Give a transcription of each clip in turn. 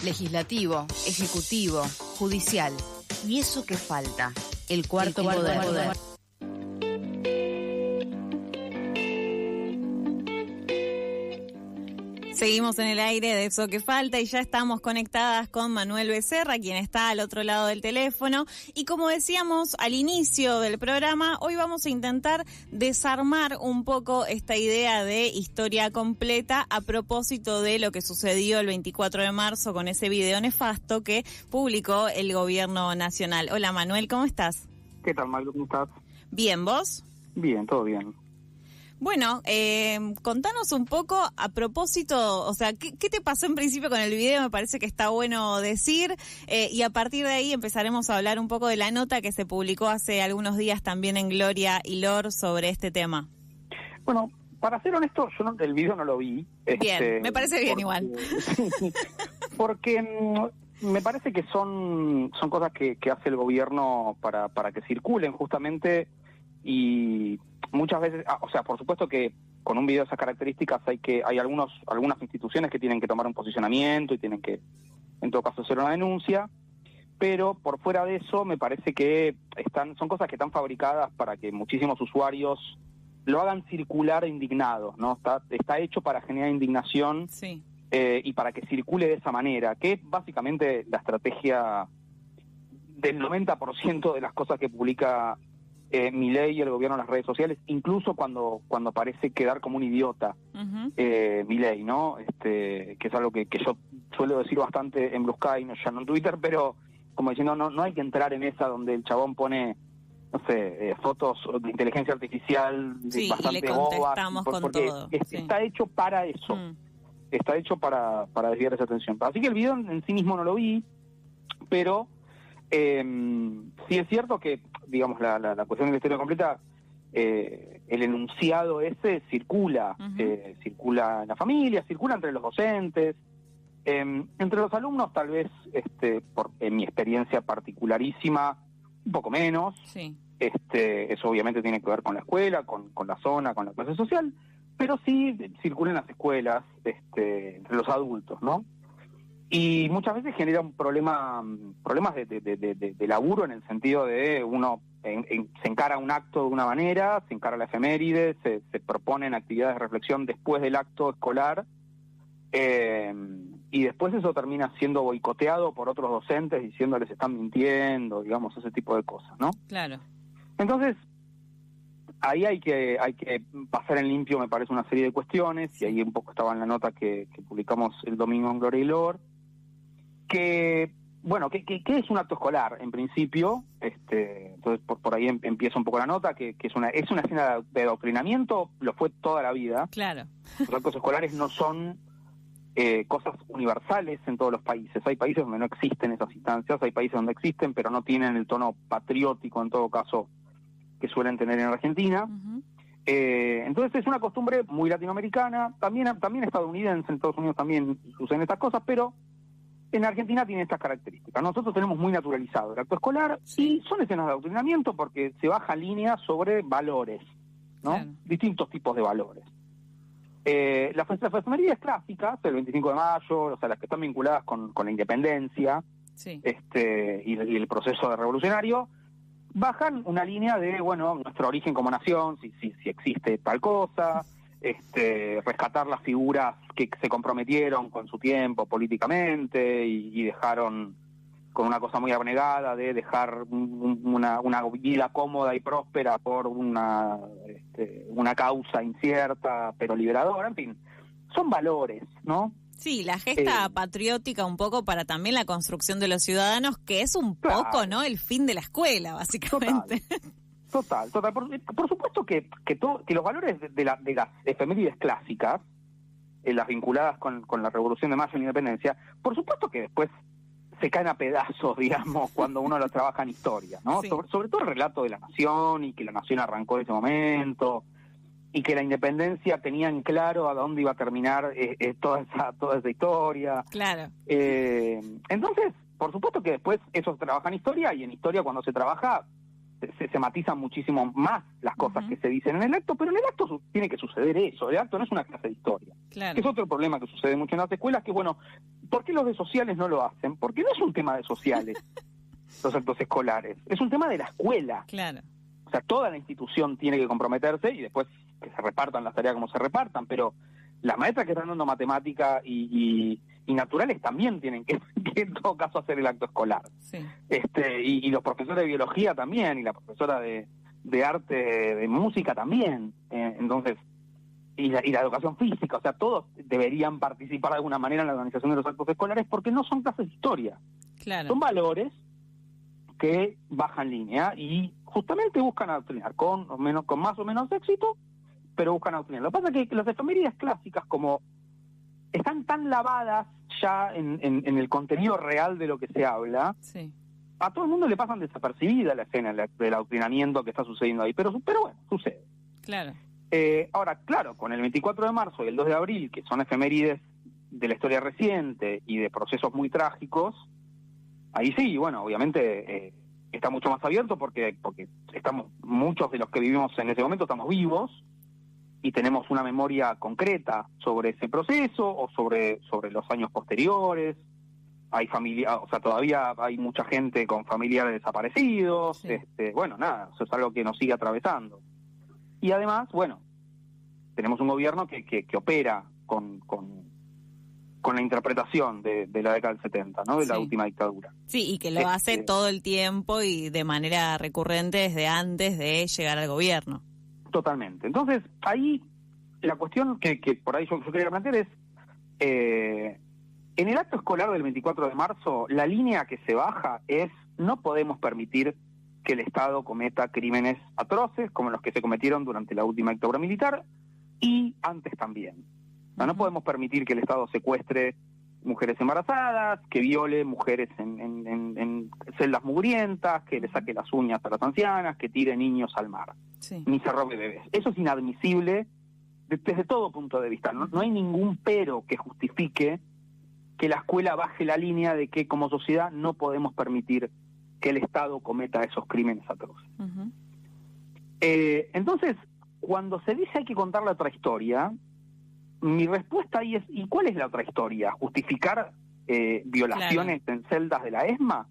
Legislativo, ejecutivo, judicial. ¿Y eso qué falta? El cuarto poder. Seguimos en el aire de Eso que Falta y ya estamos conectadas con Manuel Becerra, quien está al otro lado del teléfono. Y como decíamos al inicio del programa, hoy vamos a intentar desarmar un poco esta idea de historia completa a propósito de lo que sucedió el 24 de marzo con ese video nefasto que publicó el gobierno nacional. Hola Manuel, ¿cómo estás? ¿Qué tal, Magdo? ¿Cómo estás? Bien, ¿vos? Bien, todo bien. Bueno, contanos un poco a propósito, o sea, ¿qué te pasó en principio con el video? Me parece que está bueno decir, y a partir de ahí empezaremos a hablar un poco de la nota que se publicó hace algunos días también en Gloria y Lor sobre este tema. Bueno, para ser honesto, yo el video no lo vi. Bien, me parece bien igual. Porque me parece que son cosas que hace el gobierno para que circulen justamente, y muchas veces, o sea, por supuesto que con un video de esas características hay algunas instituciones que tienen que tomar un posicionamiento y tienen que, en todo caso, hacer una denuncia, pero por fuera de eso me parece que son cosas que están fabricadas para que muchísimos usuarios lo hagan circular indignados, ¿no? Está hecho para generar indignación. Sí. Y para que circule de esa manera, que es básicamente la estrategia del 90% de las cosas que publica Milei y el gobierno en las redes sociales, incluso cuando parece quedar como un idiota. Uh-huh. Milei, ¿no? Que es algo que yo suelo decir bastante en Blue Sky, ya no en Twitter, pero como diciendo, no hay que entrar en esa donde el chabón pone, no sé, fotos de inteligencia artificial bastante y le contestamos bobas, con todo. Está hecho para eso. Está hecho para desviar esa atención. Así que el video en sí mismo no lo vi, pero sí es cierto que, digamos, la cuestión de la historia completa, el enunciado ese circula, uh-huh. Circula en la familia, circula entre los docentes, entre los alumnos tal vez, en mi experiencia particularísima, un poco menos. Sí. Eso obviamente tiene que ver con la escuela, con la zona, con la clase social, pero sí circula en las escuelas, entre los adultos, ¿no? Y muchas veces genera problemas de laburo, en el sentido de uno se encara un acto de una manera, se encara la efeméride, se proponen actividades de reflexión después del acto escolar, y después eso termina siendo boicoteado por otros docentes diciéndoles están mintiendo, digamos, ese tipo de cosas, ¿no? Claro. Entonces, ahí hay que pasar en limpio, me parece, una serie de cuestiones, y ahí un poco estaba en la nota que publicamos el domingo en Gloria y Lor, que es un acto escolar, en principio. Entonces por ahí empieza un poco la nota, que es una escena de adoctrinamiento, lo fue toda la vida. Claro. Los actos escolares no son cosas universales en todos los países. Hay países donde no existen esas instancias, hay países donde existen, pero no tienen el tono patriótico, en todo caso, que suelen tener en Argentina. Uh-huh. Entonces es una costumbre muy latinoamericana, también estadounidense. En Estados Unidos también suceden estas cosas, pero en Argentina tiene estas características. Nosotros tenemos muy naturalizado el acto escolar, y son escenas de adoctrinamiento porque se baja línea sobre valores, ¿no? Claro. Distintos tipos de valores. Las efemérides clásicas, el 25 de mayo, o sea, las que están vinculadas con la independencia, sí. Y el proceso revolucionario, bajan una línea de, nuestro origen como nación, si existe tal cosa, rescatar las figuras que se comprometieron con su tiempo políticamente y dejaron con una cosa muy abnegada de dejar una vida cómoda y próspera por una causa incierta pero liberadora. En fin, son valores, ¿no? Sí, la gesta patriótica un poco para también la construcción de los ciudadanos, que es un poco, ¿no?, el fin de la escuela, básicamente. Total. Por supuesto que los valores de las efemérides clásicas, las vinculadas con la Revolución de Mayo y la Independencia, por supuesto que después se caen a pedazos, digamos, cuando uno los trabaja en historia, ¿no? Sí. Sobre todo el relato de la nación, y que la nación arrancó en ese momento, y que la independencia tenía en claro a dónde iba a terminar toda esa historia. Claro. Entonces, por supuesto que después eso se trabaja en historia, y en historia, cuando se trabaja, se matizan muchísimo más las cosas que se dicen en el acto, pero en el acto tiene que suceder eso. El acto no es una clase de historia. Claro. Es otro problema que sucede mucho en las escuelas, que bueno, ¿por qué los de sociales no lo hacen? Porque no es un tema de sociales los actos escolares, es un tema de la escuela. Claro. O sea, toda la institución tiene que comprometerse y después que se repartan las tareas como se repartan, pero las maestras que están dando matemática y naturales también tienen que en todo caso hacer el acto escolar. Sí. Y los profesores de biología también, y la profesora de arte, de música también. Entonces, y la educación física, o sea, todos deberían participar de alguna manera en la organización de los actos escolares porque no son clases de historia. Claro. Son valores que bajan línea y justamente buscan adoctrinar con más o menos éxito, pero buscan adoctrinar. Lo que pasa es que las efemérides clásicas, como están tan lavadas ya en el contenido real de lo que se habla, sí, a todo el mundo le pasan desapercibida la escena del adoctrinamiento que está sucediendo ahí, pero bueno, sucede. Claro. Ahora, claro, con el 24 de marzo y el 2 de abril, que son efemérides de la historia reciente y de procesos muy trágicos, ahí sí, bueno, obviamente está mucho más abierto porque estamos, muchos de los que vivimos en ese momento estamos vivos y tenemos una memoria concreta sobre ese proceso o sobre los años posteriores. Hay familia, o sea, todavía hay mucha gente con familiares desaparecidos. Sí. Bueno, nada, eso es algo que nos sigue atravesando. Y además, bueno, tenemos un gobierno que opera con la interpretación de la década del 70, ¿no? De la última dictadura. Sí, y que lo hace todo el tiempo y de manera recurrente desde antes de llegar al gobierno. Totalmente. Entonces, ahí la cuestión que por ahí yo quería plantear es, en el acto escolar del 24 de marzo, la línea que se baja es: no podemos permitir que el Estado cometa crímenes atroces como los que se cometieron durante la última dictadura militar y antes también. O sea, no podemos permitir que el Estado secuestre mujeres embarazadas, que viole mujeres en celdas mugrientas, que le saque las uñas a las ancianas, que tire niños al mar, ni se robe bebés. Eso es inadmisible desde todo punto de vista. No hay ningún pero que justifique que la escuela baje la línea de que como sociedad no podemos permitir que el Estado cometa esos crímenes atroces. Entonces, cuando se dice hay que contar la otra historia, mi respuesta ahí es: ¿y cuál es la otra historia? ¿Justificar violaciones en celdas de la ESMA?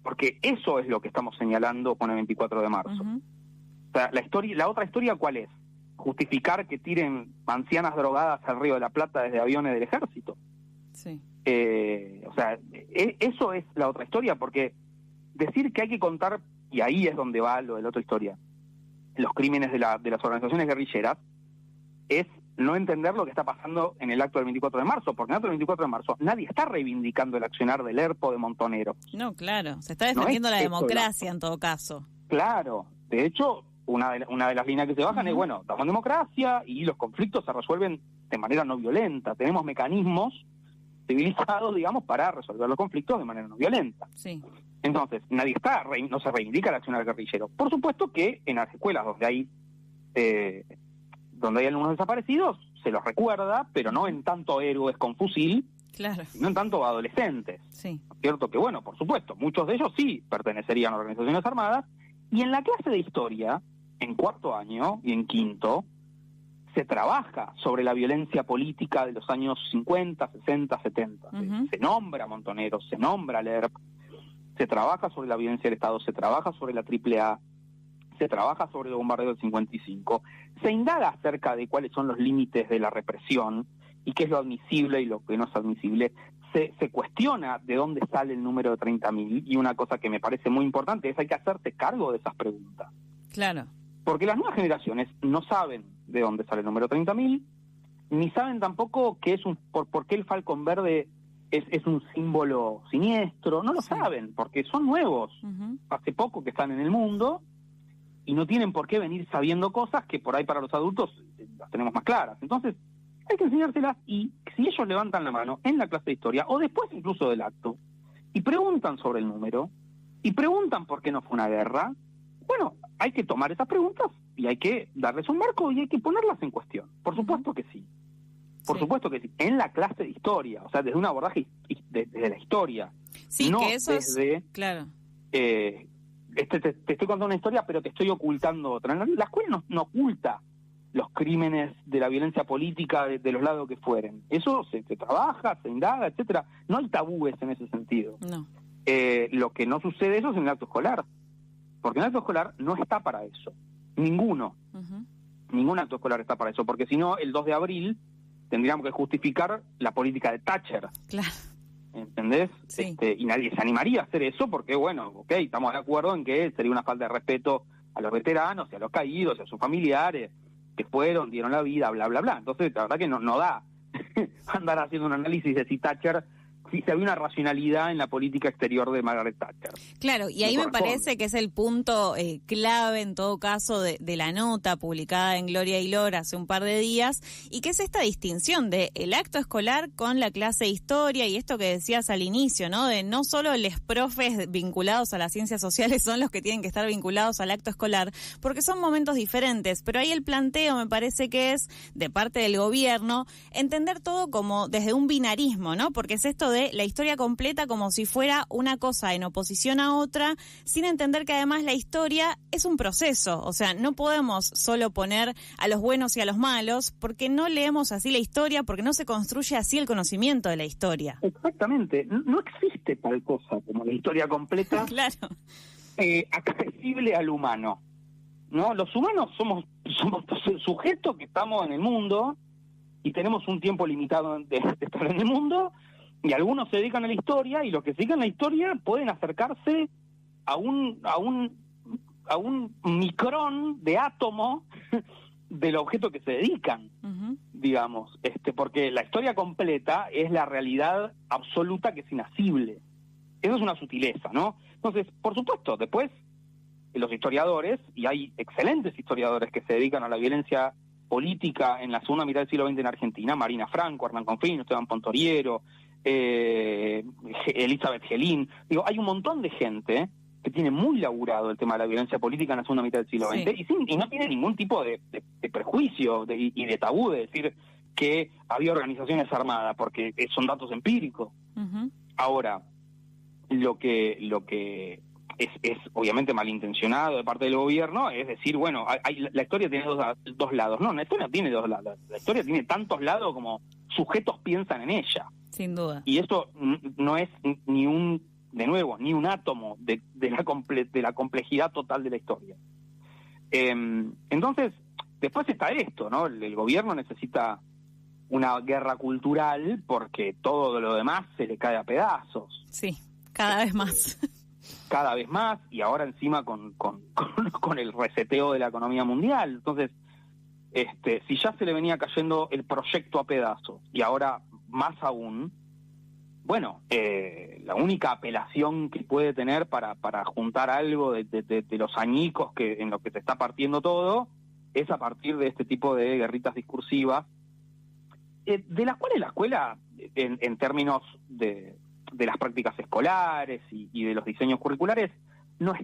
Porque eso es lo que estamos señalando con el 24 de marzo. O sea, la otra historia, ¿cuál es? ¿Justificar que tiren ancianas drogadas al Río de la Plata desde aviones del ejército? Sí. O sea, eso es la otra historia, porque decir que hay que contar, y ahí es donde va lo de la otra historia, los crímenes de las organizaciones guerrilleras, es no entender lo que está pasando en el acto del 24 de marzo, porque en el acto del 24 de marzo nadie está reivindicando el accionar del ERPO de Montoneros. No, claro, se está defendiendo la democracia en todo caso. Claro, de hecho, una de las líneas que se bajan es, bueno, damos democracia y los conflictos se resuelven de manera no violenta. Tenemos mecanismos civilizados, digamos, para resolver los conflictos de manera no violenta. Sí. Entonces, no se reivindica el accionar guerrillero. Por supuesto que en las escuelas donde hay alumnos desaparecidos, se los recuerda, pero no en tanto héroes con fusil, claro, sino en tanto adolescentes. Sí. Cierto que, bueno, por supuesto, muchos de ellos sí pertenecerían a organizaciones armadas, y en la clase de historia, en cuarto año y en quinto, se trabaja sobre la violencia política de los años 50, 60, 70. Se nombra Montoneros, se nombra LERP, se trabaja sobre la violencia del Estado, se trabaja sobre la AAA, se trabaja sobre el bombardeo del 55, se indaga acerca de cuáles son los límites de la represión y qué es lo admisible y lo que no es admisible. Se cuestiona de dónde sale el número de 30.000, y una cosa que me parece muy importante es: hay que hacerse cargo de esas preguntas. Claro. Porque las nuevas generaciones no saben de dónde sale el número 30.000, ni saben tampoco qué es por qué el Falcón Verde es un símbolo siniestro. No lo saben, porque son nuevos. Hace poco que están en el mundo y no tienen por qué venir sabiendo cosas que por ahí para los adultos las tenemos más claras. Entonces, hay que enseñárselas, y si ellos levantan la mano en la clase de historia o después incluso del acto y preguntan sobre el número y preguntan por qué no fue una guerra, bueno, hay que tomar esas preguntas y hay que darles un marco y hay que ponerlas en cuestión. Por supuesto que sí. Por supuesto que sí. En la clase de historia, o sea, desde un abordaje desde la historia. Sí, no que eso desde, es... Claro. te estoy contando una historia, pero te estoy ocultando otra. La escuela no oculta los crímenes de la violencia política de los lados que fueren. Eso se trabaja, se indaga, etcétera. No hay tabúes en ese sentido. No. Lo que no sucede eso es en el acto escolar, porque el acto escolar no está para eso. Ninguno. Uh-huh. Ningún acto escolar está para eso, porque si no, el 2 de abril tendríamos que justificar la política de Thatcher. Claro. ¿Entendés? Sí. Y nadie se animaría a hacer eso porque, bueno, ok, estamos de acuerdo en que sería una falta de respeto a los veteranos y a los caídos y a sus familiares que fueron, dieron la vida, bla, bla, bla. Entonces, la verdad que no da andar haciendo un análisis de si Thatcher, si había una racionalidad en la política exterior de Margaret Thatcher. Claro, y ahí me parece que es el punto clave en todo caso de la nota publicada en Gloria y Lora hace un par de días, y que es esta distinción de el acto escolar con la clase de historia, y esto que decías al inicio, ¿no? De no solo los profes vinculados a las ciencias sociales son los que tienen que estar vinculados al acto escolar, porque son momentos diferentes, pero ahí el planteo me parece que es, de parte del gobierno, entender todo como desde un binarismo, ¿no? Porque es esto de la historia completa como si fuera una cosa en oposición a otra, sin entender que además la historia es un proceso. O sea, no podemos solo poner a los buenos y a los malos, porque no leemos así la historia, porque no se construye así el conocimiento de la historia. Exactamente. No existe tal cosa como la historia completa. Claro. Accesible al humano, ¿no? Los humanos somos sujetos que estamos en el mundo y tenemos un tiempo limitado de estar en el mundo. Y algunos se dedican a la historia, y los que se dedican a la historia pueden acercarse a un micrón de átomo del objeto que se dedican, uh-huh. digamos, porque la historia completa es la realidad absoluta que es inasible. Eso es una sutileza, ¿no? Entonces, por supuesto, después los historiadores, y hay excelentes historiadores que se dedican a la violencia política en la segunda mitad del siglo XX en Argentina, Marina Franco, Hernán Confino, Esteban Pontoriero, Elizabeth Gelín, hay un montón de gente que tiene muy laburado el tema de la violencia política en la segunda mitad del siglo XX, y no tiene ningún tipo de prejuicio y de tabú de decir que había organizaciones armadas, porque son datos empíricos. Uh-huh. Ahora, lo que es obviamente malintencionado de parte del gobierno es decir, bueno, la historia tiene dos lados. No, la historia no tiene dos lados. La historia tiene tantos lados como sujetos piensan en ella. Sin duda. Y eso no es ni un átomo de la complejidad total de la historia. Entonces, después está esto, ¿no? El gobierno necesita una guerra cultural porque todo lo demás se le cae a pedazos. Sí, cada vez más. Cada vez más, y ahora encima con el reseteo de la economía mundial. Entonces, si ya se le venía cayendo el proyecto a pedazos, y ahora más aún, bueno, la única apelación que puede tener para juntar algo de los añicos en los que se está partiendo todo, es a partir de este tipo de guerritas discursivas, de las cuales la escuela, en términos de las prácticas escolares y de los diseños curriculares, no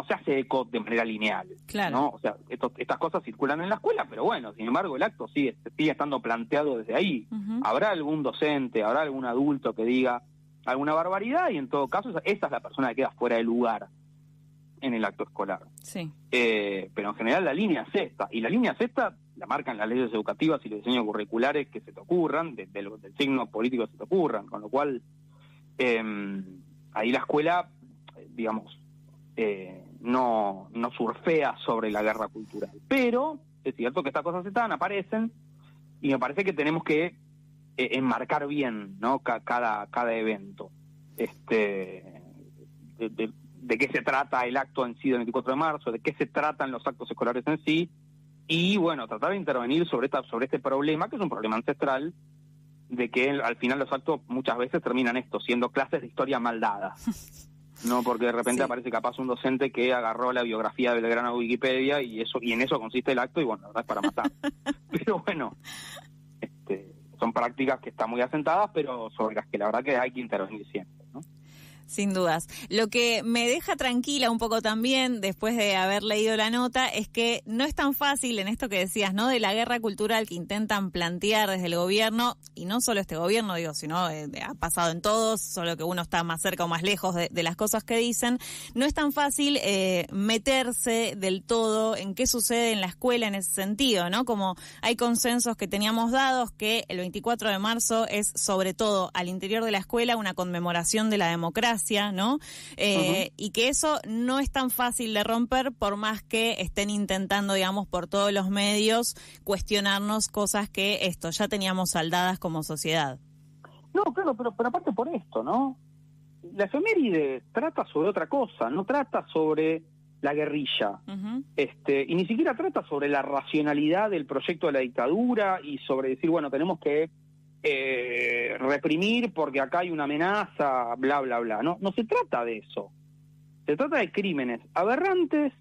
se hace eco de manera lineal. Claro. ¿no? O sea, estas cosas circulan en la escuela, pero bueno, sin embargo el acto sigue estando planteado desde ahí. Uh-huh. Habrá algún docente, habrá algún adulto que diga alguna barbaridad, y en todo caso esa es la persona que queda fuera de lugar en el acto escolar. Sí. Pero en general la línea es esta, y la línea es esta, la marcan las leyes educativas y los diseños curriculares que se te ocurran, del signo político que se te ocurran, con lo cual ahí la escuela, digamos, no surfea sobre la guerra cultural. Pero es cierto que estas cosas aparecen, y me parece que tenemos que enmarcar bien, ¿no? cada evento. De qué se trata el acto en sí del 24 de marzo, de qué se tratan los actos escolares en sí, y bueno, tratar de intervenir sobre este problema, que es un problema ancestral, de que al final los actos muchas veces terminan siendo clases de historia mal dadas. No, porque de repente aparece capaz un docente que agarró la biografía de Belgrano de Wikipedia y en eso consiste el acto, y bueno, la verdad es para matar. Pero bueno, son prácticas que están muy asentadas, pero sobre las que la verdad que hay que intervenir siempre, ¿no? Sin dudas. Lo que me deja tranquila un poco también, después de haber leído la nota, es que no es tan fácil en esto que decías, ¿no? De la guerra cultural que intentan plantear desde el gobierno, y no solo este gobierno, digo, sino ha pasado en todos, solo que uno está más cerca o más lejos de las cosas que dicen. No es tan fácil meterse del todo en qué sucede en la escuela en ese sentido, ¿no? Como hay consensos que teníamos dados que el 24 de marzo es sobre todo al interior de la escuela una conmemoración de la democracia, ¿no? Y que eso no es tan fácil de romper por más que estén intentando, digamos, por todos los medios cuestionarnos cosas que ya teníamos saldadas como sociedad. No, claro, pero aparte por esto, ¿no? La efeméride trata sobre otra cosa, no trata sobre la guerrilla, y ni siquiera trata sobre la racionalidad del proyecto de la dictadura y sobre decir, bueno, tenemos que reprimir porque acá hay una amenaza, bla, bla, bla. No se trata de eso. Se trata de crímenes aberrantes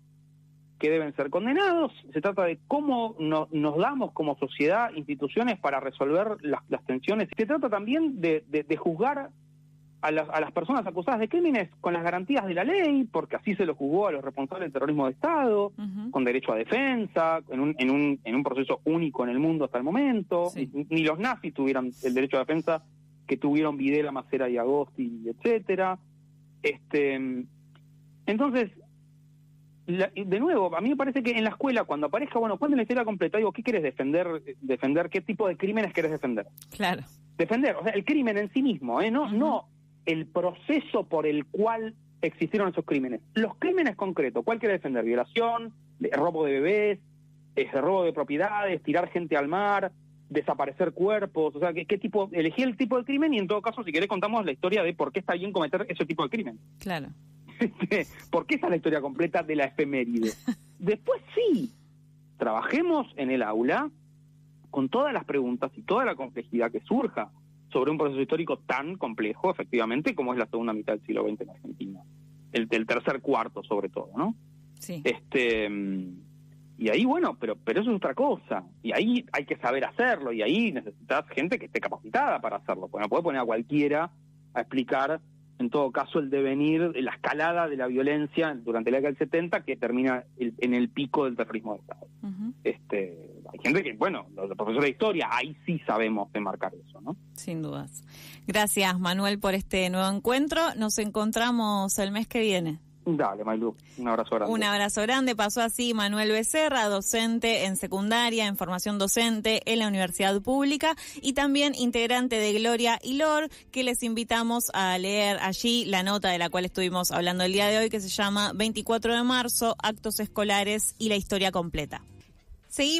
que deben ser condenados. Se trata de cómo nos damos como sociedad instituciones para resolver las tensiones. Se trata también de juzgar a las personas acusadas de crímenes con las garantías de la ley, porque así se lo juzgó a los responsables del terrorismo de Estado, con derecho a defensa, en un proceso único en el mundo hasta el momento. Sí. Ni los nazis tuvieron el derecho a defensa que tuvieron Videla, Macera y Agosti, etcétera. Entonces, de nuevo, a mí me parece que en la escuela, cuando aparezca, bueno, cuenten la historia completa, digo, ¿qué querés defender? ¿Qué tipo de crímenes querés defender? Claro. Defender, o sea, el crimen en sí mismo, no el proceso por el cual existieron esos crímenes. Los crímenes concretos, ¿cuál querés defender? Violación, robo de bebés, robo de propiedades, tirar gente al mar, desaparecer cuerpos, o sea, ¿qué tipo? Elegí el tipo de crimen y en todo caso, si querés, contamos la historia de por qué está bien cometer ese tipo de crimen. Claro. Porque esa es la historia completa de la efeméride. Después sí, trabajemos en el aula con todas las preguntas y toda la complejidad que surja sobre un proceso histórico tan complejo, efectivamente, como es la segunda mitad del siglo XX en Argentina. El tercer cuarto, sobre todo, ¿no? Sí. Y ahí, bueno, pero eso es otra cosa. Y ahí hay que saber hacerlo, y ahí necesitas gente que esté capacitada para hacerlo. Porque no puede poner a cualquiera a explicar, en todo caso, el devenir, la escalada de la violencia durante la década del 70 que termina en el pico del terrorismo de Estado. Hay gente que, bueno, los profesores de historia, ahí sí sabemos enmarcar eso, ¿no? Sin dudas. Gracias, Manuel, por este nuevo encuentro. Nos encontramos el mes que viene. Dale, Maylu, un abrazo grande. Un abrazo grande. Pasó así Manuel Becerra, docente en secundaria, en formación docente en la Universidad Pública y también integrante de Gloria y Lor, que les invitamos a leer allí la nota de la cual estuvimos hablando el día de hoy, que se llama 24 de marzo, actos escolares y la historia completa. Seguimos.